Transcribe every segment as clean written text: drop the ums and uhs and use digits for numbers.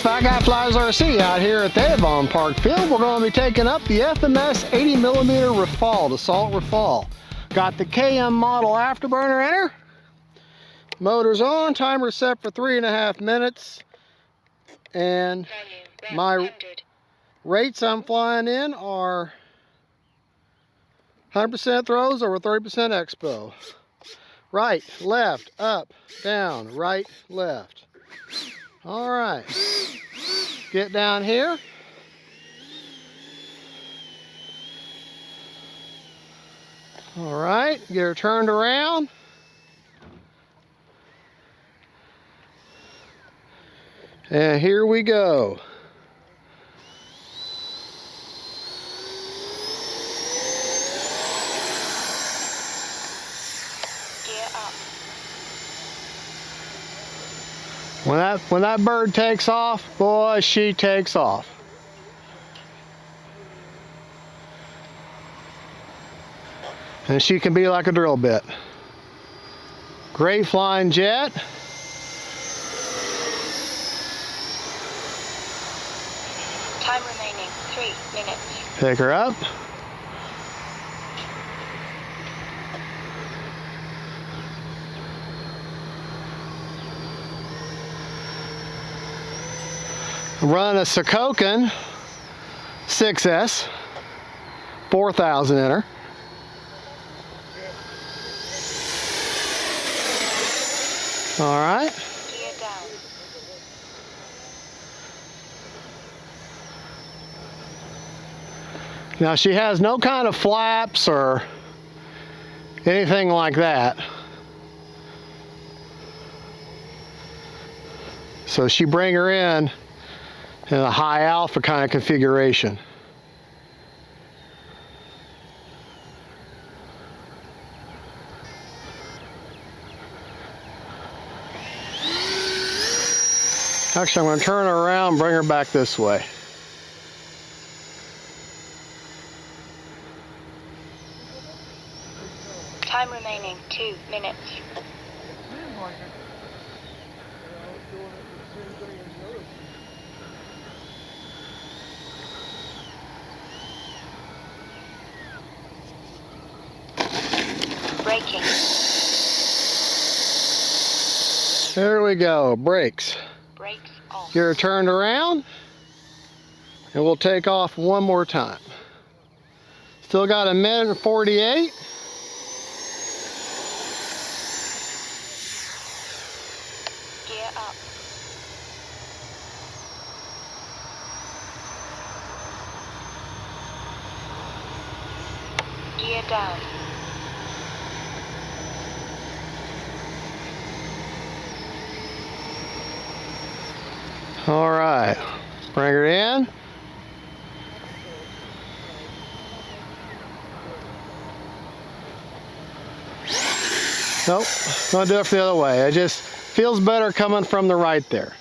Fat Guy Flies RC out here at the Avon Park Field. We're going to be taking up the FMS 80mm Rafale, the Salt Rafale. Got the KM model afterburner in her. Motor's on, timer set for 3.5 minutes. And my rates I'm flying in are 100% throws over 30% expo. Right, left, up, down, right, left. All right, get down here. All right, get her turned around. And here we go. Gear up. When that bird takes off, boy, she takes off. And she can be like a drill bit. Great flying jet. Time remaining 3 minutes. Pick her up. Run a Sokokin 6S, 4,000 in her. All right. Gear down. Now she has no kind of flaps or anything like that. So she bring her in a high alpha kind of configuration. Actually, I'm going to turn her around and bring her back this way. Time remaining 2 minutes. Braking. There we go, brakes. Brakes off. Get her turned around, and we'll take off one more time. Still got 1:48. Gear up. Gear down. All right, bring her in. Nope, gonna do it the other way. It just feels better coming from the right there.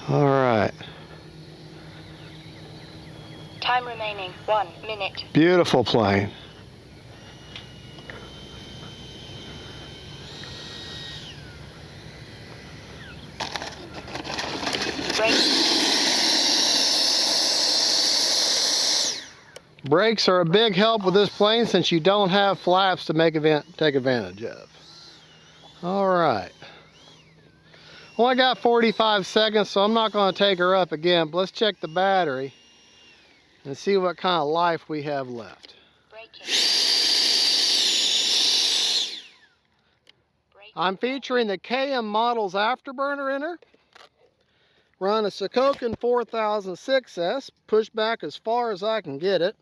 All right. Time remaining 1 minute. Beautiful plane. Brakes are a big help with this plane since you don't have flaps to take advantage of. All right. Well, I got 45 seconds, so I'm not going to take her up again, but let's check the battery and see what kind of life we have left. I'm featuring the KM Models Afterburner in her. Run a Sokokin 4006S, push back as far as I can get it.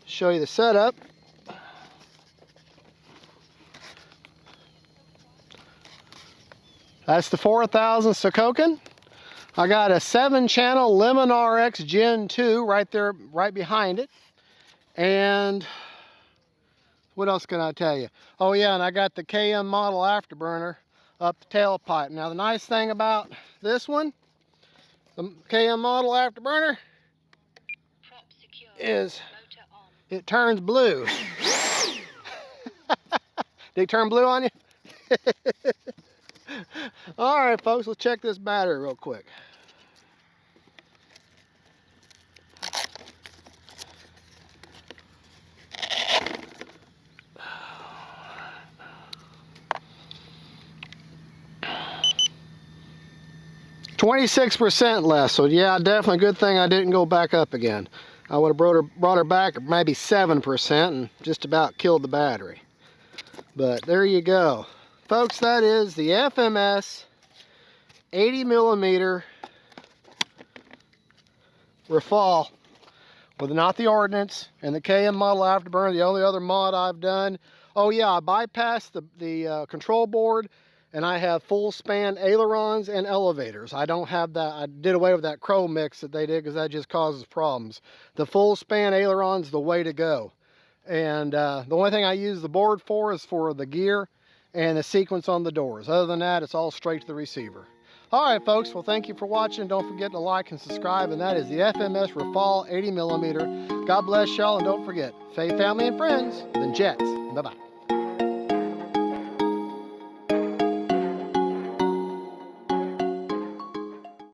Show you the setup. That's the 4000 Sokokin. I got a 7-channel Lemon RX Gen 2 right there, right behind it. And what else can I tell you? Oh yeah, and I got the KM model afterburner up the tailpipe. Now the nice thing about this one, the KM model afterburner, is it turns blue. Did it turn blue on you? All right, folks, let's check this battery real quick. %26 less, so yeah, definitely a good thing I didn't go back up again. I would have brought her back at maybe 7% and just about killed the battery. But there you go. Folks, that is the FMS 80mm Rafale with not the ordnance and the KM model afterburner, the only other mod I've done. Oh yeah, I bypassed the control board, and I have full span ailerons and elevators. I don't have that. I did away with that crow mix that they did because that just causes problems. The full span aileron's the way to go. And the only thing I use the board for is for the gear and the sequence on the doors. Other than that, it's all straight to the receiver. All right, folks, well, thank you for watching. Don't forget to like and subscribe, and that is the FMS Rafale 80mm. God bless y'all, and don't forget, faith, family, and friends, then jets. Bye-bye.